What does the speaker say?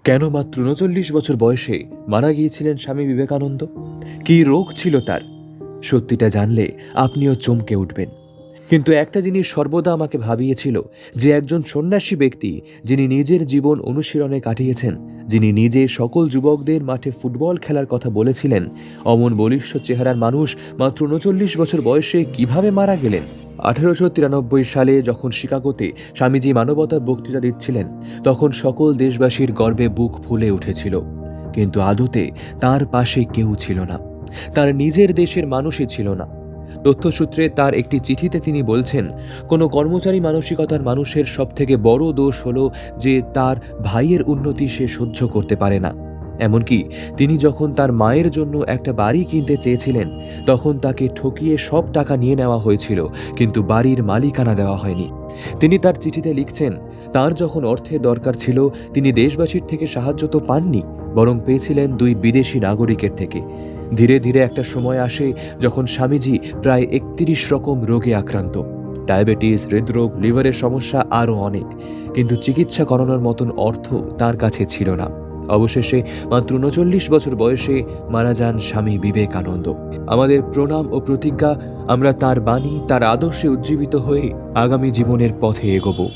কেন মাত্র ৩৯ বছর বয়সে মারা গিয়েছিলেন স্বামী বিবেকানন্দ? কী রোগ ছিল তার? সত্যিটা জানলে আপনিও চমকে উঠবেন। কিন্তু একটা জিনিস সর্বদা আমাকে ভাবিয়েছিল যে একজন সন্ন্যাসী ব্যক্তি, যিনি নিজের জীবন অনুশীলনে কাটিয়েছেন, যিনি নিজে সকল যুবকদের মাঠে ফুটবল খেলার কথা বলেছিলেন, অমন বলিষ্ঠ চেহারার মানুষ মাত্র ৩৯ বছর বয়সে কিভাবে মারা গেলেন? ১৮৯৩ সালে যখন শিকাগোতে স্বামীজি মানবতার বক্তৃতা দিচ্ছিলেন, তখন সকল দেশবাসীর গর্বে বুক ফুলে উঠেছিল। কিন্তু আদতে তার পাশে কেউ ছিল না, তার নিজের দেশের মানুষই ছিল না। তথ্যসূত্রে তার একটি চিঠিতে তিনি বলছেন, কোনো কর্মচারী মানসিকতার মানুষের সবথেকে বড় দোষ হলো যে তার ভাইয়ের উন্নতি সে সহ্য করতে পারে না। এমনকি তিনি যখন তার মায়ের জন্য একটা বাড়ি কিনতে চেয়েছিলেন, তখন তাকে ঠকিয়ে সব টাকা নিয়ে নেওয়া হয়েছিল, কিন্তু বাড়ির মালিকানা দেওয়া হয়নি। তিনি তার চিঠিতে লিখছেন, তার যখন অর্থের দরকার ছিল, তিনি দেশবাসীর থেকে সাহায্য তো পাননি, বরং পেয়েছিলেন ২ বিদেশি নাগরিকের থেকে। ধীরে ধীরে একটা সময় আসে যখন স্বামীজি প্রায় ৩১ রকম রোগে আক্রান্ত, ডায়াবেটিস, হৃদরোগ, লিভারের সমস্যা আরও অনেক, কিন্তু চিকিৎসা করানোর মতন অর্থ তার কাছে ছিল না। অবশেষে মাত্র ৩৯ বছর বয়সে মারা যান স্বামী বিবেকানন্দ। আমাদের প্রণাম ও প্রতিজ্ঞা, আমরা তার বাণী, তার আদর্শে উজ্জীবিত হয়ে আগামী জীবনের পথে এগোবো।